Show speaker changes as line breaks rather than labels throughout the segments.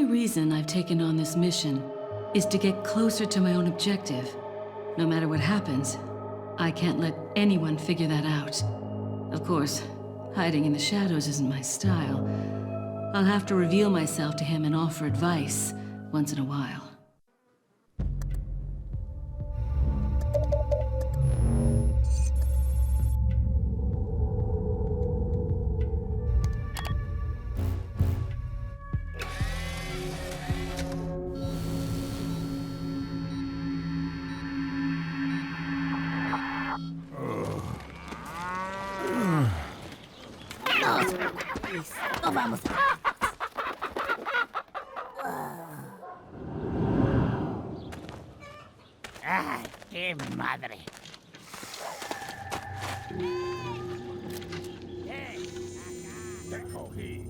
only reason I've taken on this mission is to get closer to my own objective. No matter what happens, I can't let anyone figure that out. Of course, hiding in the shadows isn't my style. I'll have to reveal myself to him and offer advice once in a while.
No vamos. ¡Ay, qué madre! Te cogí.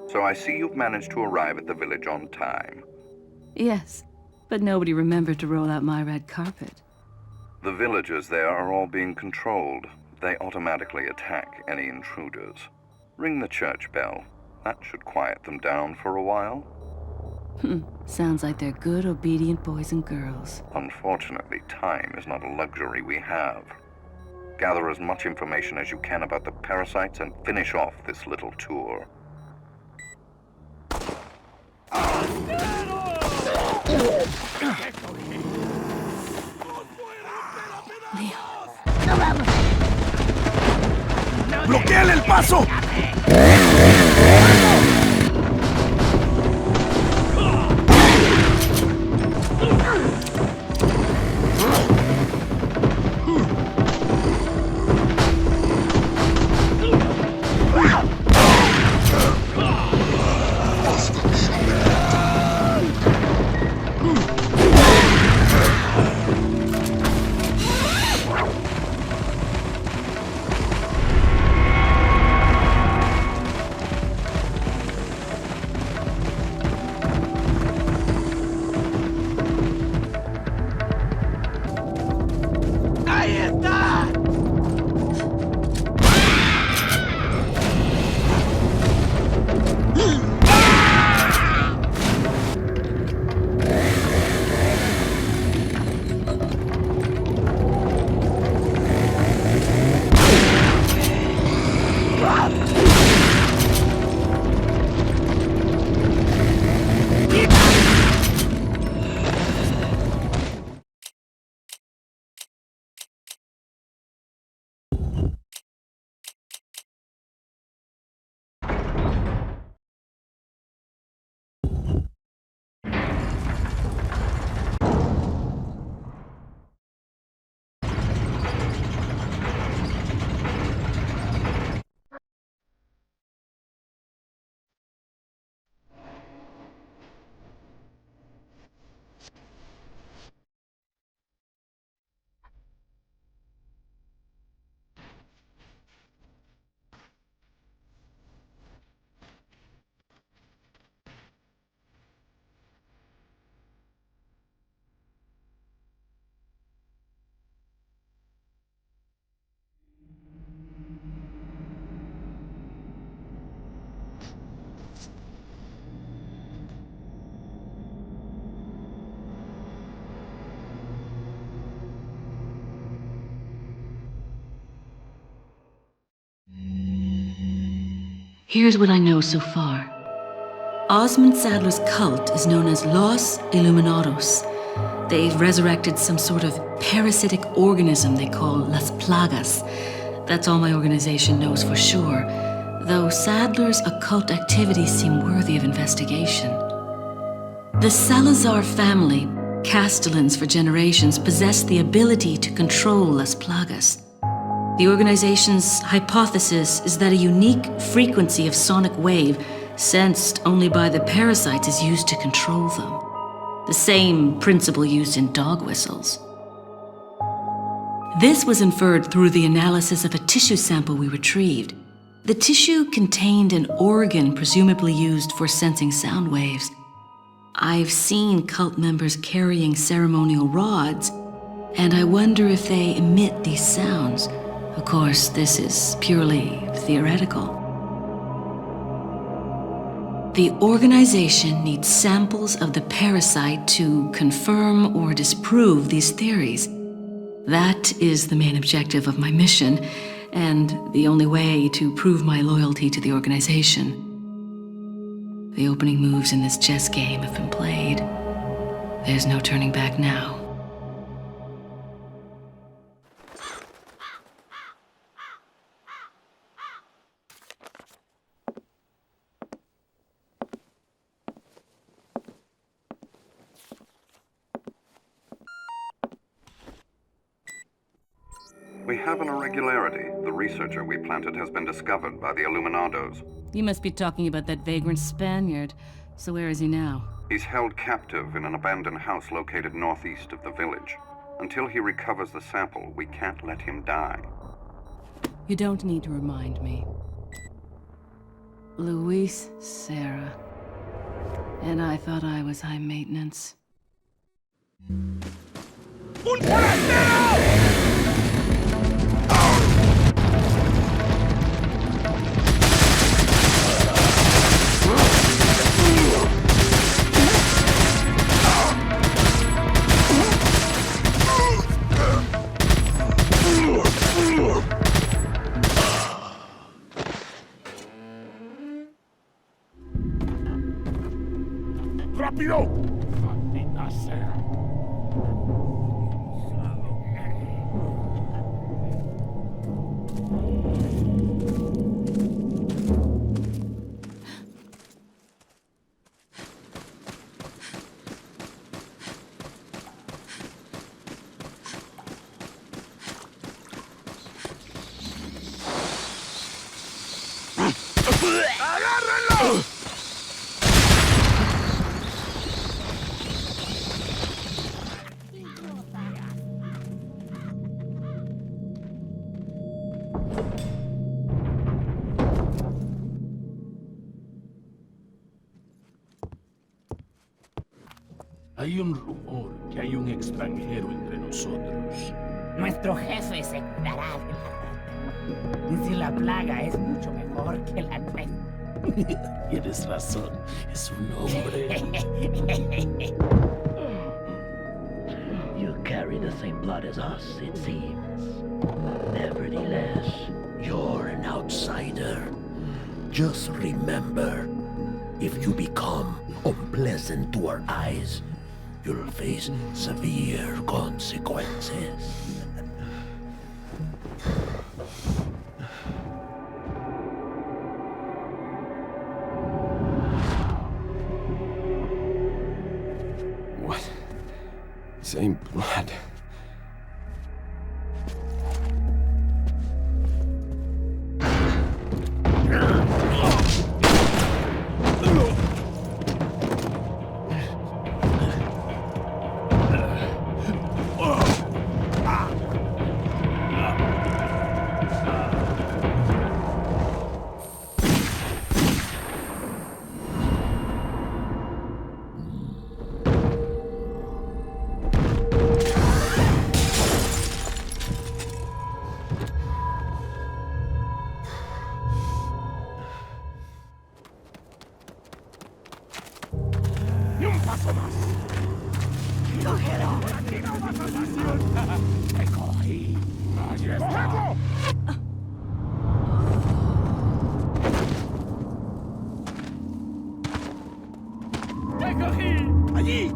So I see you've managed to arrive at the village on time.
Yes, but nobody remembered to roll out my red carpet.
The villagers there are all being controlled. They automatically attack any intruders. Ring the church bell. That should quiet them down for a while.
Sounds like they're good, obedient boys and girls.
Unfortunately, time is not a luxury we have. Gather as much information as you can about the parasites and finish off this little tour.
¡Bloquéale el paso!
Here's what I know so far. Osmond Sadler's cult is known as Los Illuminados. They've resurrected some sort of parasitic organism they call Las Plagas. That's all my organization knows for sure, though Sadler's occult activities seem worthy of investigation. The Salazar family, Castellans for generations, possessed the ability to control Las Plagas. The organization's hypothesis is that a unique frequency of sonic wave, sensed only by the parasites, is used to control them. The same principle used in dog whistles. This was inferred through the analysis of a tissue sample we retrieved. The tissue contained an organ presumably used for sensing sound waves. I've seen cult members carrying ceremonial rods, and I wonder if they emit these sounds. Of course, this is purely theoretical. The organization needs samples of the parasite to confirm or disprove these theories. That is the main objective of my mission, and the only way to prove my loyalty to the organization. The opening moves in this chess game have been played. There's no turning back now.
We have an irregularity. The researcher we planted has been discovered by the Illuminados.
You must be talking about that vagrant Spaniard. So where is he now?
He's held captive in an abandoned house located northeast of the village. Until he recovers the sample, we can't let him die.
You don't need to remind me. Luis Sera. And I thought I was high maintenance.
¡Un forastero! ¡Rápido! Maldita sea. ¡Agárrenlo! Hay un rumor que hay un extranjero entre nosotros.
Nuestro jefe se curará de la rata. Y si la plaga es mucho mejor que la nuestra.
Tienes razón, es un hombre.
You carry the same blood as us, it seems. Nevertheless, you're an outsider. Just remember, if you become unpleasant to our eyes, you'll face severe consequences.
What? Same blood.
¡Ni un paso más! ¡Cógelo! ¡Aquí no vas a salir! ¡Te cogí! ¡Allí está! ¡Te cogí!
¡Allí!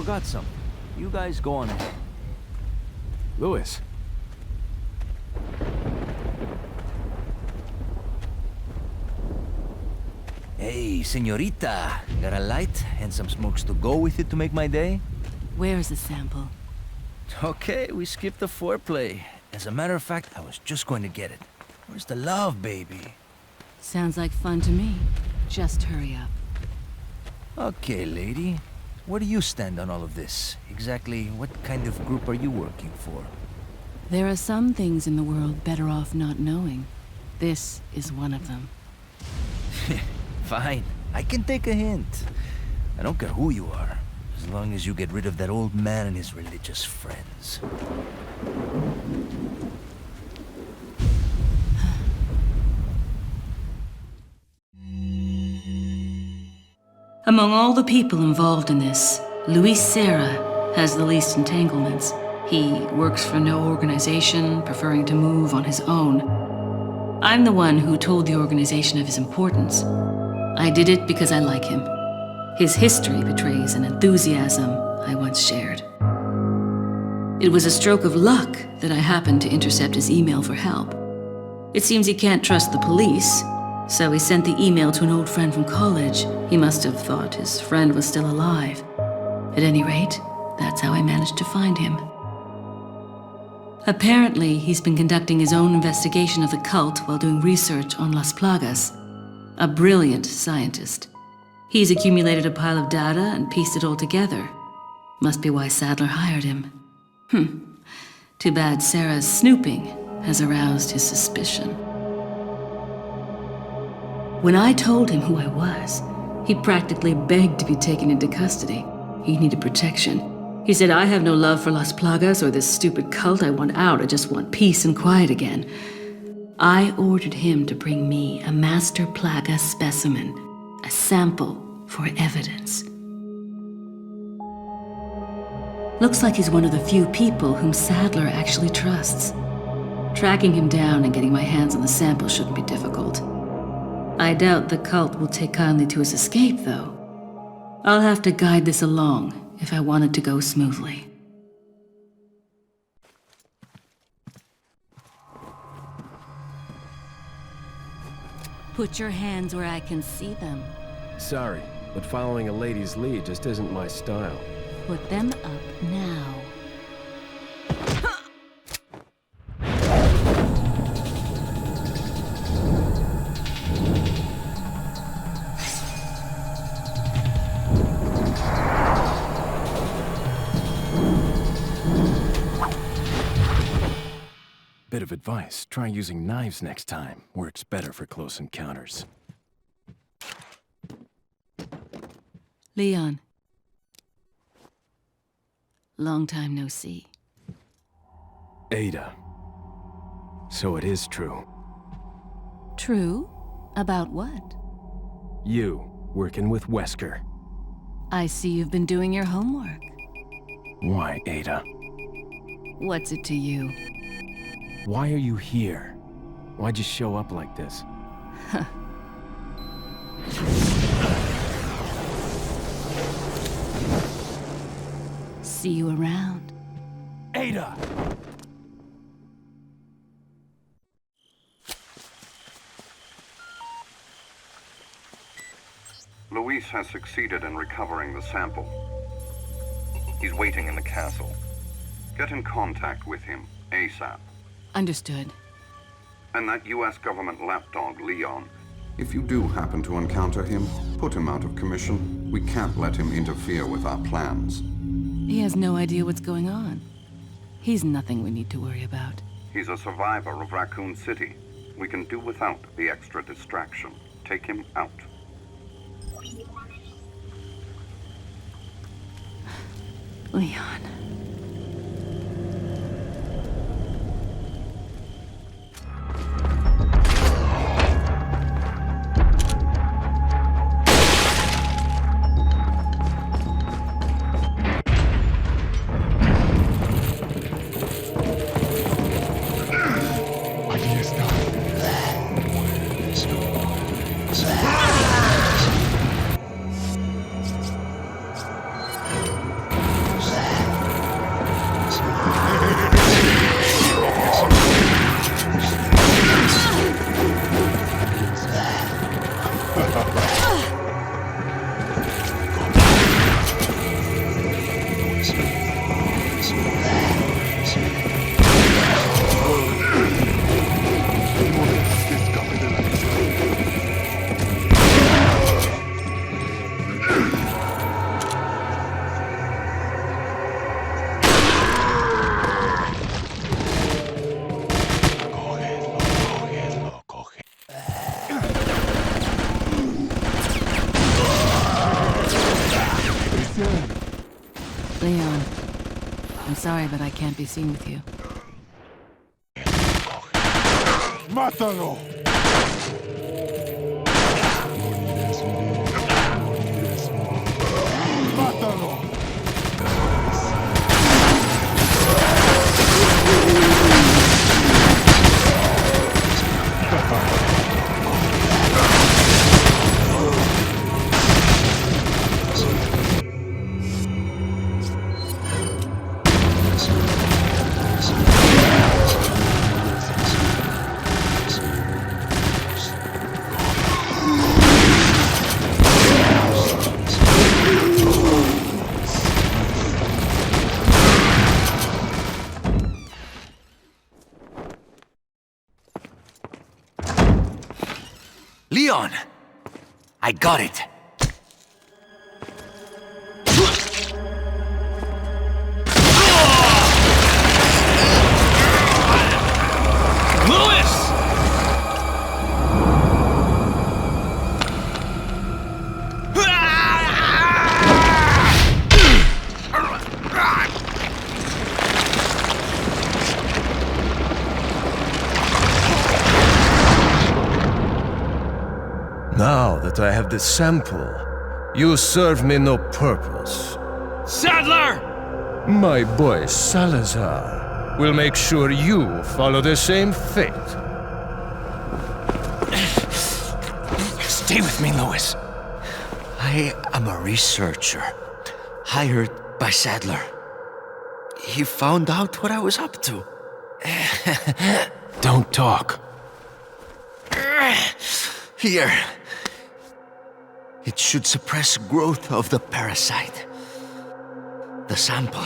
forgot something. You guys go on ahead.
Louis.
Hey, señorita. Got a light and some smokes to go with it to make my day?
Where's the sample?
Okay, we skipped the foreplay. As a matter of fact, I was just going to get it. Where's the love, baby?
Sounds like fun to me. Just hurry up.
Okay, lady. Where do you stand on all of this? Exactly what kind of group are you working for?
There are some things in the world better off not knowing. This is one of them.
Fine. I can take a hint. I don't care who you are, as long as you get rid of that old man and his religious friends.
Among all the people involved in this, Sera has the least entanglements. He works for no organization, preferring to move on his own. I'm the one who told the organization of his importance. I did it because I like him. His history betrays an enthusiasm I once shared. It was a stroke of luck that I happened to intercept his email for help. It seems he can't trust the police, so he sent the email to an old friend from college. He must have thought his friend was still alive. At any rate, that's how I managed to find him. Apparently, he's been conducting his own investigation of the cult while doing research on Las Plagas. A brilliant scientist. He's accumulated a pile of data and pieced it all together. Must be why Sadler hired him. Too bad Sera's snooping has aroused his suspicion. When I told him who I was, he practically begged to be taken into custody. He needed protection. He said, I have no love for Las Plagas or this stupid cult. I want out. I just want peace and quiet again. I ordered him to bring me a master plaga specimen, a sample for evidence. Looks like he's one of the few people whom Sadler actually trusts. Tracking him down and getting my hands on the sample shouldn't be difficult. I doubt the cult will take kindly to his escape, though. I'll have to guide this along if I want it to go smoothly. Put your hands where I can see them.
Sorry, but following a lady's lead just isn't my style.
Put them up now.
Bit of advice, try using knives next time. Works better for close encounters.
Leon. Long time no see.
Ada. So it is true.
True? About what?
You, working with Wesker.
I see you've been doing your homework.
Why, Ada?
What's it to you?
Why are you here? Why'd you show up like this?
See you around.
Ada!
Luis has succeeded in recovering the sample. He's waiting in the castle. Get in contact with him, ASAP.
Understood.
And that US government lapdog, Leon.
If you do happen to encounter him, put him out of commission. We can't let him interfere with our plans.
He has no idea what's going on. He's nothing we need to worry about.
He's a survivor of Raccoon City. We can do without the extra distraction. Take him out.
Leon. Leon, I'm sorry, but I can't be seen with you.
¡Mátalo! ¡Mátalo!
Leon! I got it! Louis!
Now that I have the sample, you serve me no purpose.
Sadler!
My boy Salazar will make sure you follow the same fate.
Stay with me, Louis. I am a researcher, hired by Sadler. He found out what I was up to.
Don't talk.
Here. It should suppress growth of the parasite. The sample.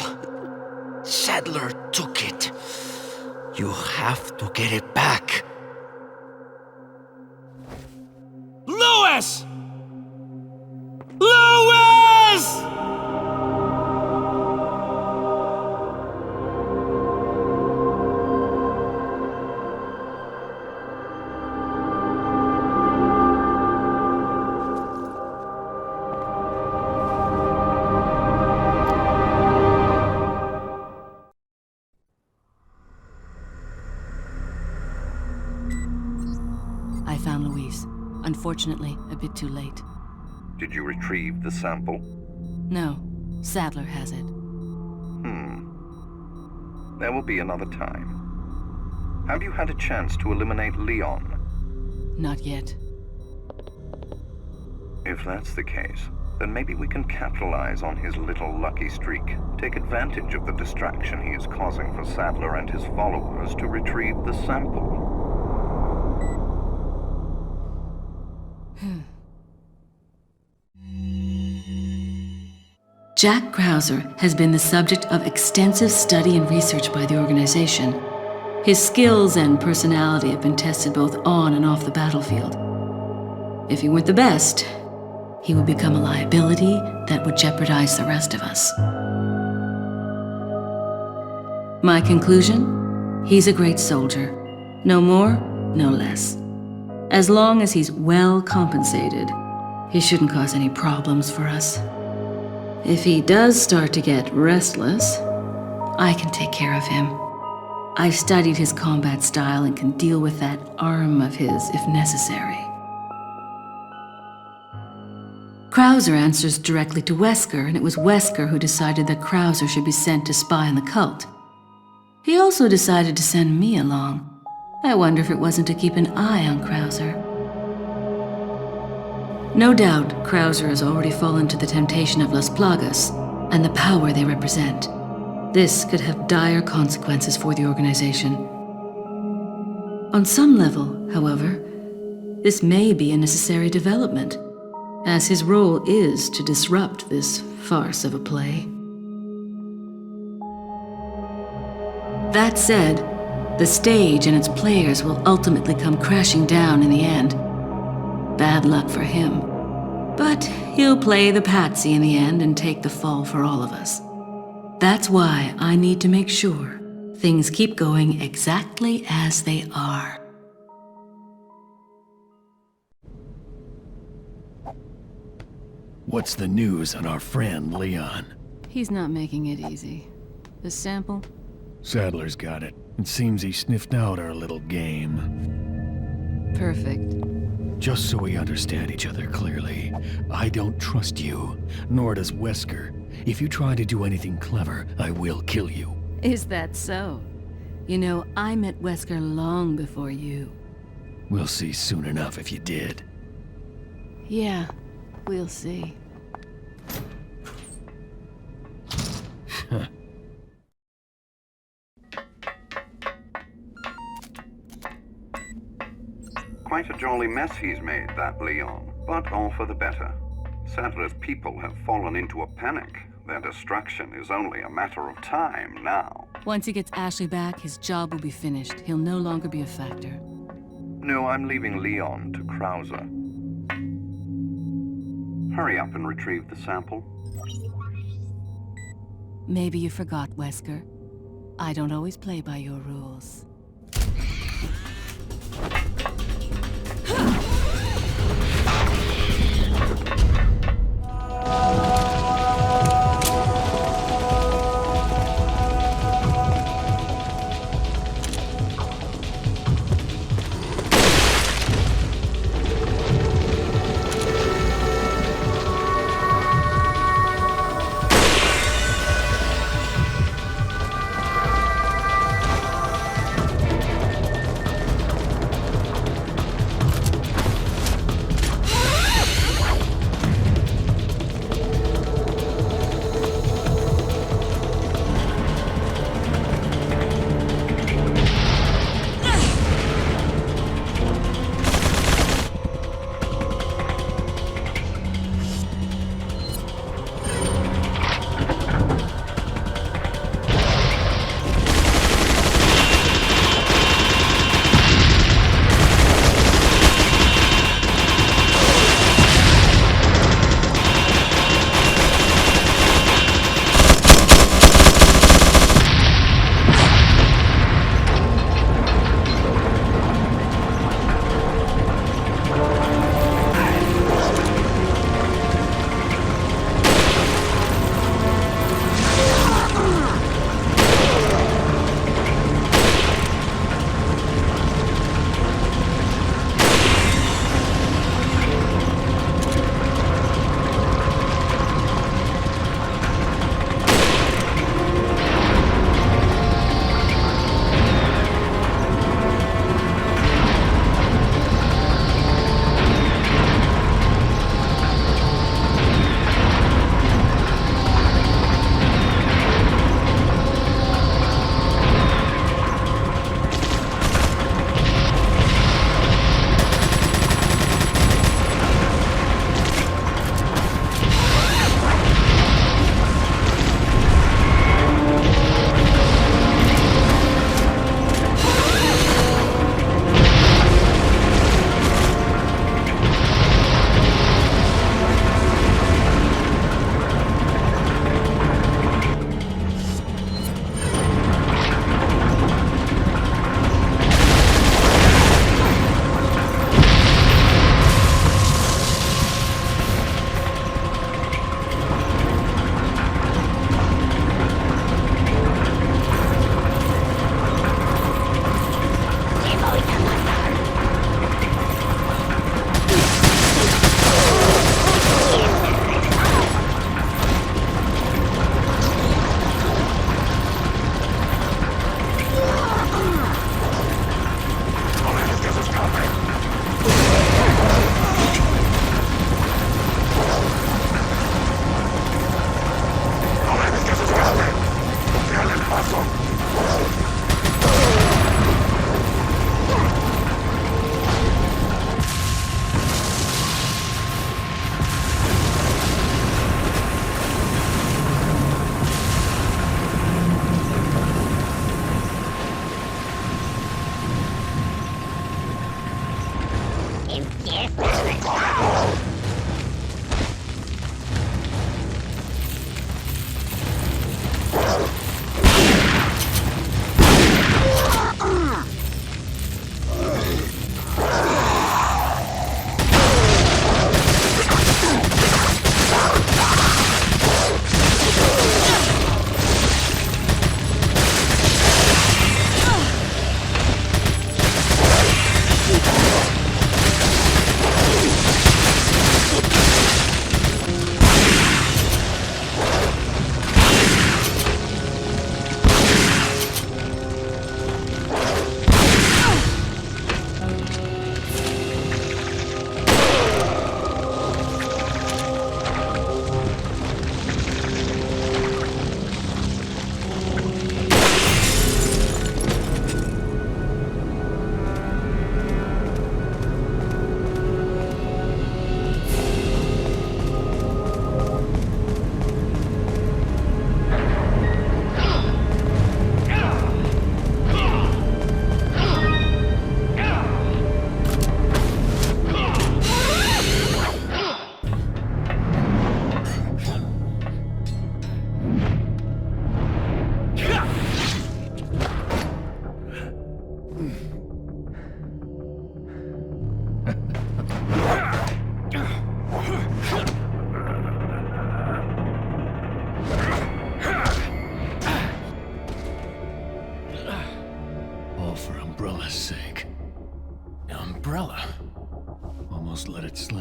Sadler took it. You have to get it back.
Louis! Louis!
I found Louise. Unfortunately, a bit too late.
Did you retrieve the sample?
No, Sadler has it.
There will be another time. Have you had a chance to eliminate Leon?
Not yet.
If that's the case, then maybe we can capitalize on his little lucky streak. Take advantage of the distraction he is causing for Sadler and his followers to retrieve the sample.
Jack Krauser has been the subject of extensive study and research by the organization. His skills and personality have been tested both on and off the battlefield. If he weren't the best, he would become a liability that would jeopardize the rest of us. My conclusion? He's a great soldier. No more, no less. As long as he's well compensated, he shouldn't cause any problems for us. If he does start to get restless, I can take care of him. I've studied his combat style and can deal with that arm of his if necessary. Krauser answers directly to Wesker, and it was Wesker who decided that Krauser should be sent to spy on the cult. He also decided to send me along. I wonder if it wasn't to keep an eye on Krauser. No doubt, Krauser has already fallen to the temptation of Las Plagas and the power they represent. This could have dire consequences for the organization. On some level, however, This may be a necessary development, as his role is to disrupt this farce of a play. That said, the stage and its players will ultimately come crashing down in the end. Bad luck for him. But he'll play the patsy in the end and take the fall for all of us. That's why I need to make sure things keep going exactly as they are.
What's the news on our friend, Leon?
He's not making it easy. The sample?
Sadler's got it. It seems he sniffed out our little game.
Perfect.
Just so we understand each other clearly, I don't trust you, nor does Wesker. If you try to do anything clever, I will kill you.
Is that so? You know, I met Wesker long before you.
We'll see soon enough if you did.
Yeah, we'll see.
Quite a jolly mess he's made, that Leon, but all for the better. Sadler's people have fallen into a panic. Their destruction is only a matter of time now.
Once he gets Ashley back, his job will be finished. He'll no longer be a factor.
No, I'm leaving Leon to Krauser. Hurry up and retrieve the sample.
Maybe you forgot, Wesker. I don't always play by your rules.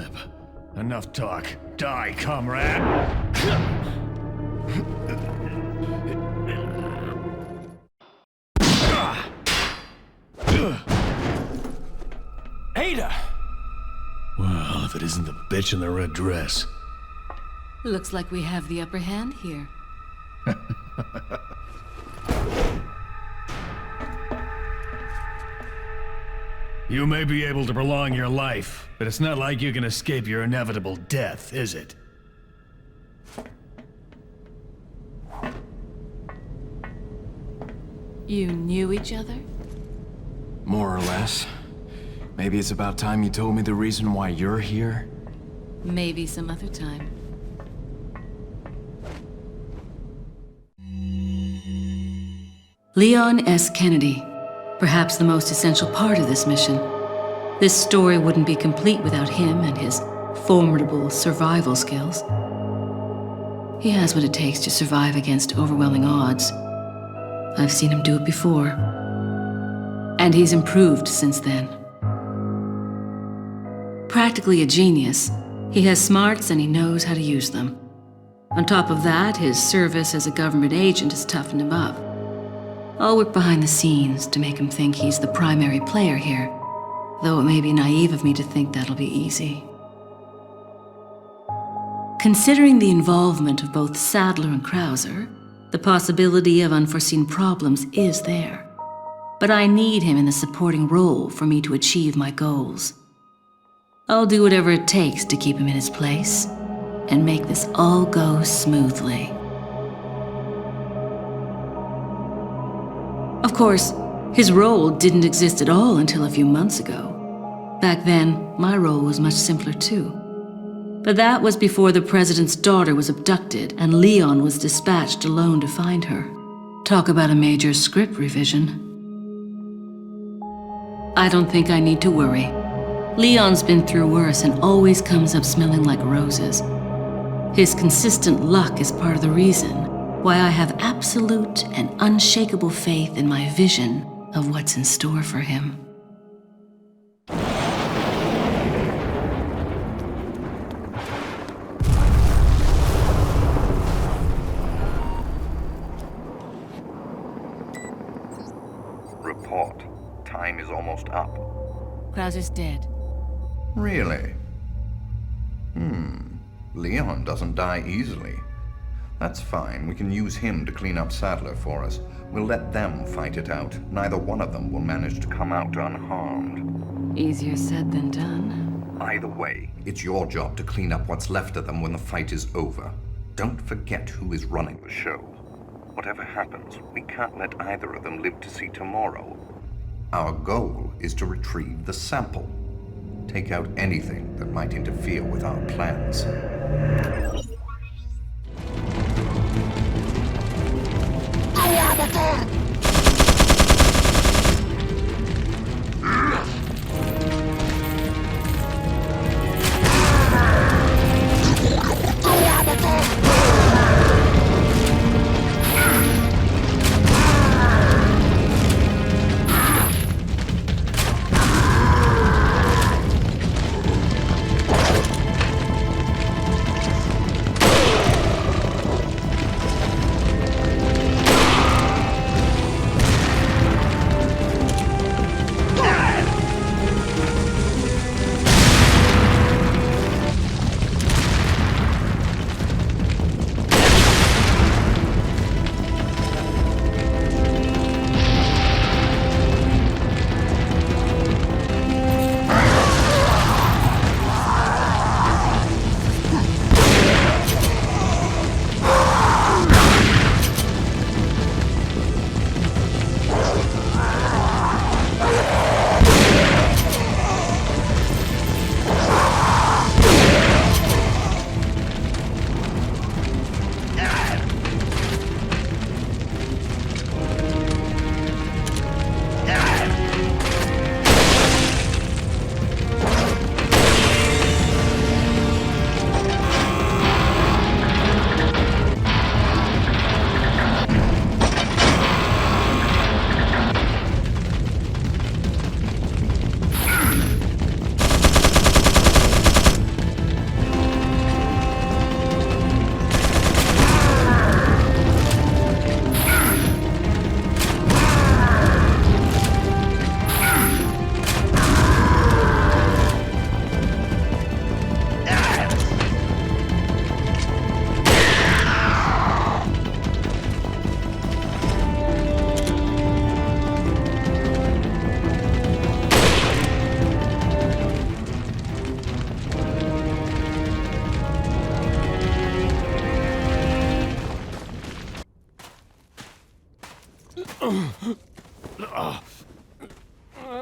slip. Enough talk. Die, comrade!
Ada!
Well, if it isn't the bitch in the red dress.
Looks like we have the upper hand here.
You may be able to prolong your life, but it's not like you can escape your inevitable death, is it?
You knew each other?
More or less. Maybe it's about time you told me the reason why you're here.
Maybe some other time. Leon S. Kennedy, perhaps the most essential part of this mission. This story wouldn't be complete without him and his formidable survival skills. He has what it takes to survive against overwhelming odds. I've seen him do it before. And he's improved since then. Practically a genius, he has smarts and he knows how to use them. On top of that, his service as a government agent has toughened him up. I'll work behind the scenes to make him think he's the primary player here, though it may be naive of me to think that'll be easy. Considering the involvement of both Sadler and Krauser, the possibility of unforeseen problems is there. But I need him in the supporting role for me to achieve my goals. I'll do whatever it takes to keep him in his place and make this all go smoothly. Of course, his role didn't exist at all until a few months ago. Back then, my role was much simpler too. But that was before the president's daughter was abducted and Leon was dispatched alone to find her. Talk about a major script revision. I don't think I need to worry. Leon's been through worse and always comes up smelling like roses. His consistent luck is part of the reason why I have absolute and unshakable faith in my vision of what's in store for him.
Report. Time is almost up.
Krauser's dead.
Really? Leon doesn't die easily. That's fine. We can use him to clean up Sadler for us. We'll let them fight it out. Neither one of them will manage to come out unharmed.
Easier said than done.
Either way, it's your job to clean up what's left of them when the fight is over. Don't forget who is running the show. Whatever happens, we can't let either of them live to see tomorrow. Our goal is to retrieve the sample. Take out anything that might interfere with our plans.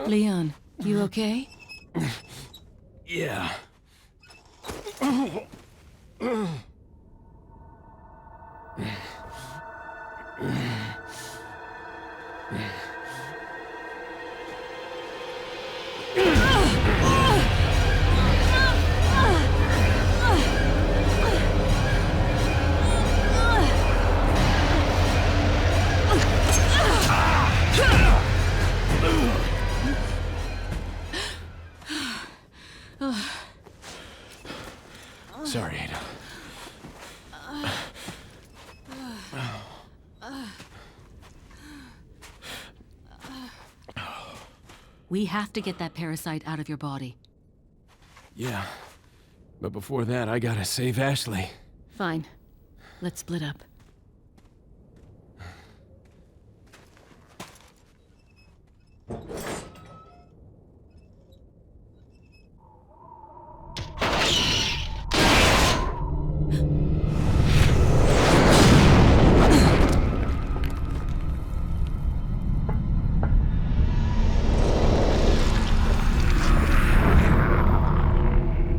Leon, you okay?
Yeah. Sorry, Ada.
We have to get that parasite out of your body.
Yeah. But before that, I gotta save Ashley.
Fine. Let's split up.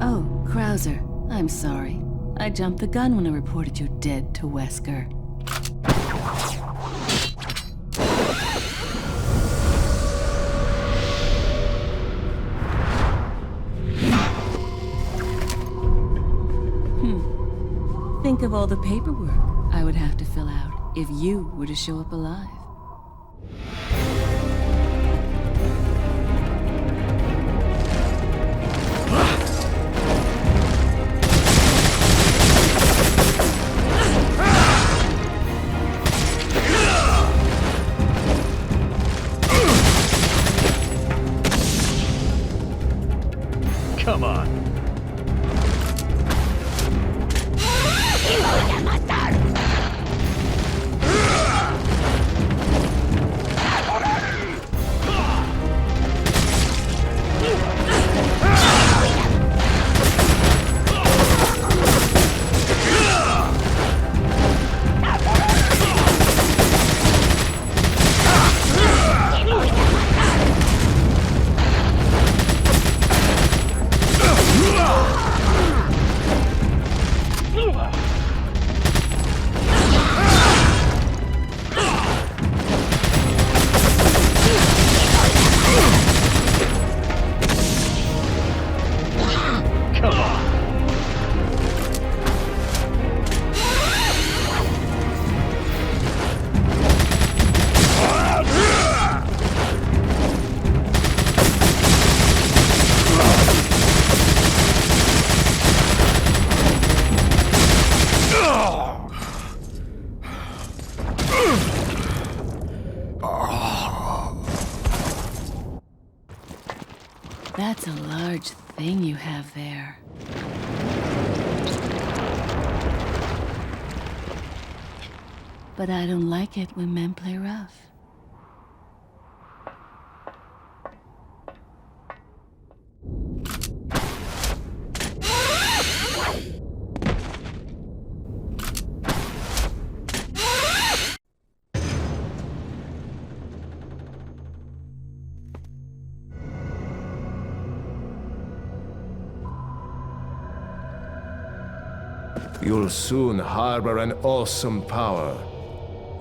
Oh, Krauser, I'm sorry. I jumped the gun when I reported you dead to Wesker. Think of all the paperwork I would have to fill out if you were to show up alive.
Come on.
That's a large thing you have there. But I don't like it when men play rough.
You'll soon harbor an awesome power.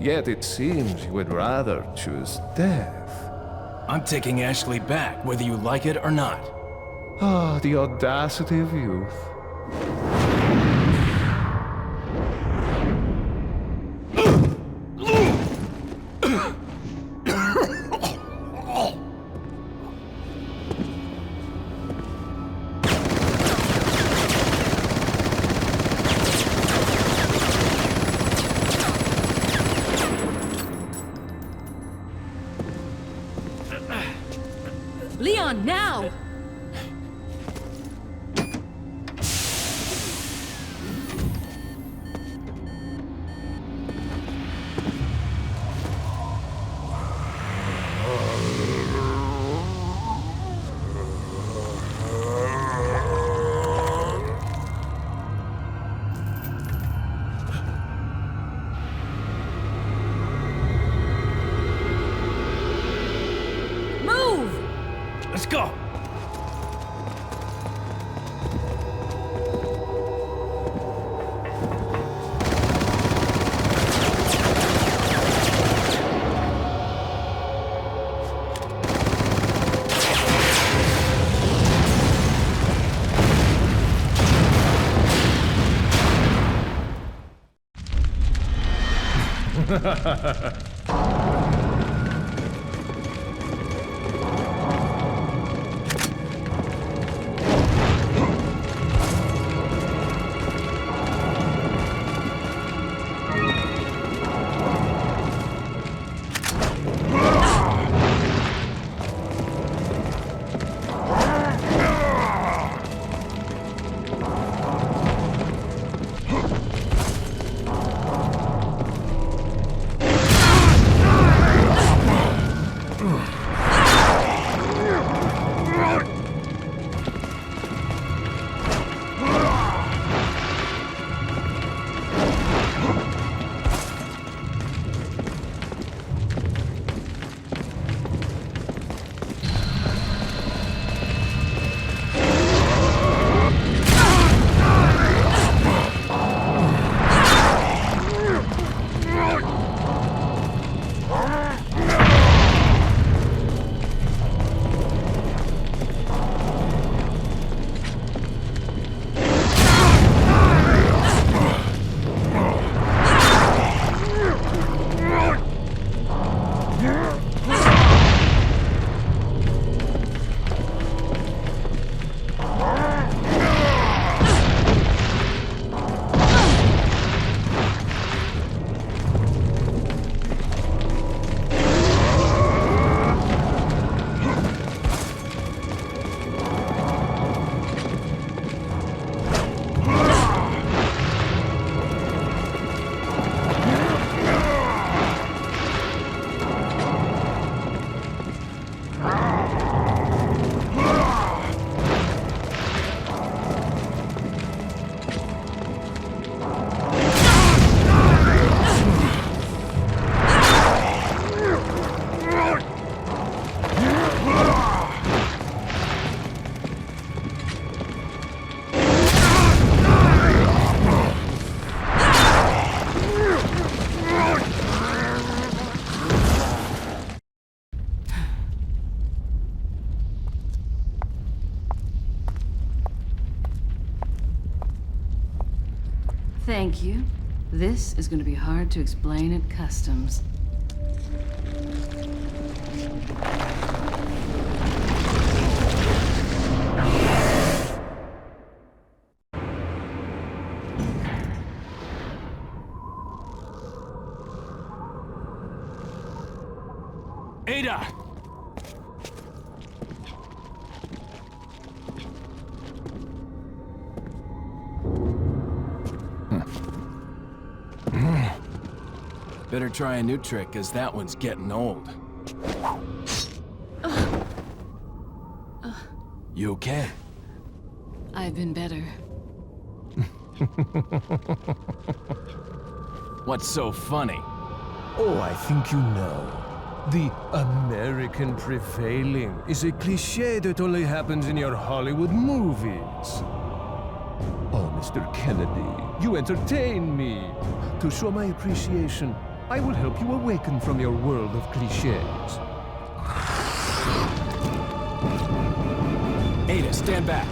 Yet it seems you would rather choose death.
I'm taking Ashley back, whether you like it or not.
Ah, the audacity of youth.
Leon, now! Thank you. This is going to be hard to explain at customs.
Ada!
Better try a new trick, cause that one's getting old. You okay?
I've been better.
What's so funny?
Oh, I think you know. The American prevailing is a cliché that only happens in your Hollywood movies. Oh, Mr. Kennedy, you entertain me. To show my appreciation, I will help you awaken from your world of clichés.
Ada, stand back.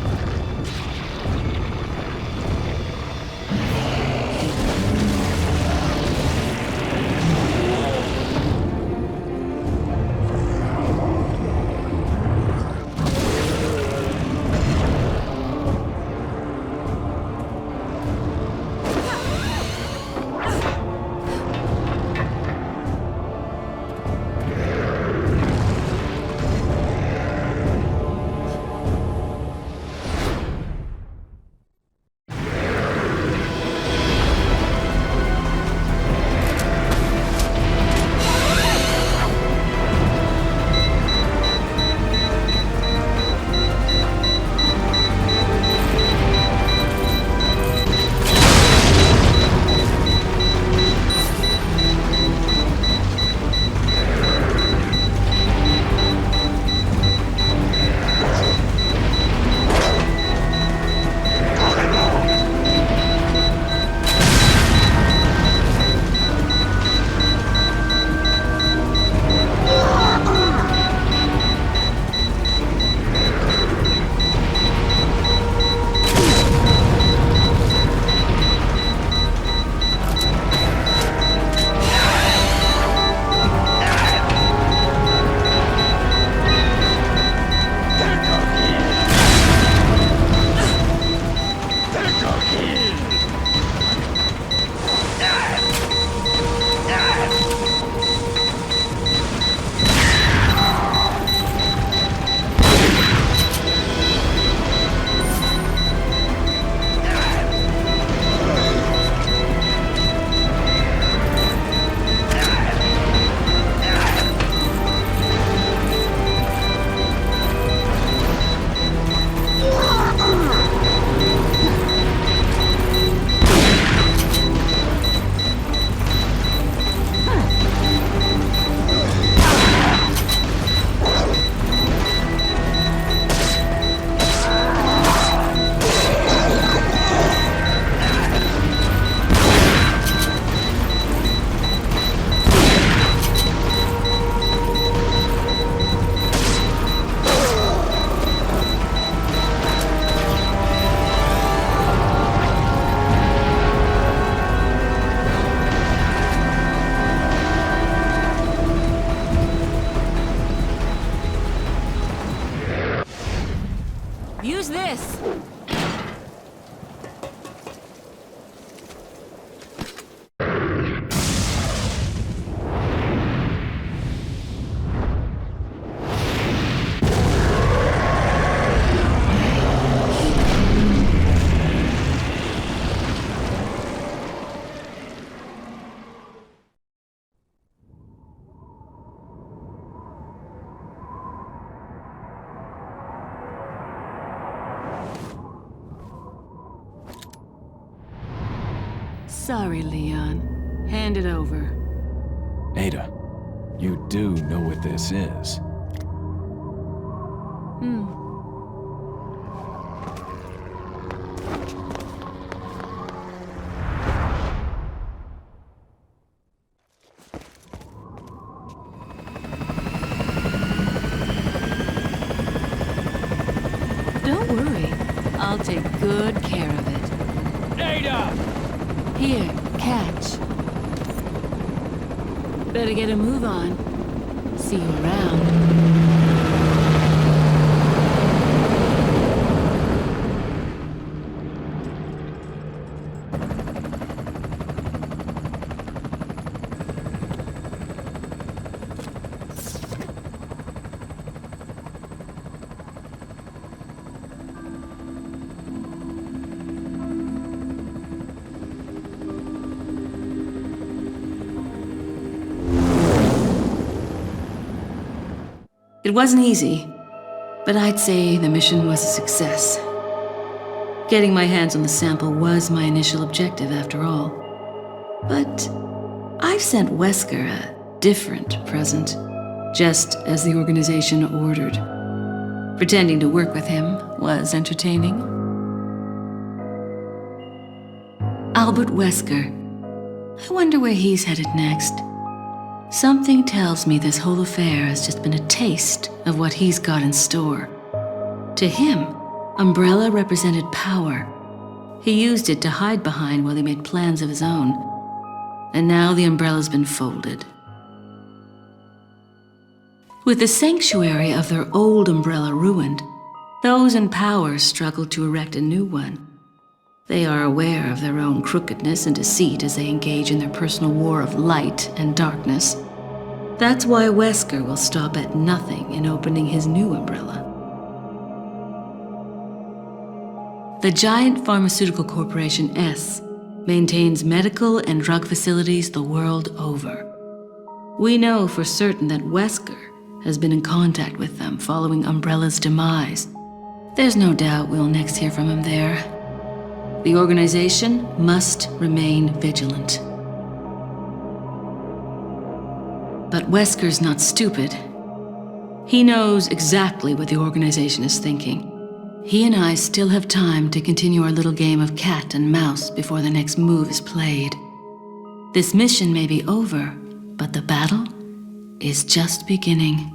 Sorry, Leon. Hand it over.
Ada, you do know what this is.
Don't worry. I'll take good care of it.
Ada!
Here, catch. Better get a move on. See you around. It wasn't easy, but I'd say the mission was a success. Getting my hands on the sample was my initial objective, after all. But I've sent Wesker a different present, just as the organization ordered. Pretending to work with him was entertaining. Albert Wesker. I wonder where he's headed next. Something tells me this whole affair has just been a taste of what he's got in store. To him, Umbrella represented power. He used it to hide behind while he made plans of his own. And now the Umbrella's been folded. With the sanctuary of their old Umbrella ruined, those in power struggle to erect a new one. They are aware of their own crookedness and deceit as they engage in their personal war of light and darkness. That's why Wesker will stop at nothing in opening his new Umbrella. The giant pharmaceutical corporation S maintains medical and drug facilities the world over. We know for certain that Wesker has been in contact with them following Umbrella's demise. There's no doubt we'll next hear from him there. The organization must remain vigilant. But Wesker's not stupid. He knows exactly what the organization is thinking. He and I still have time to continue our little game of cat and mouse before the next move is played. This mission may be over, but the battle is just beginning.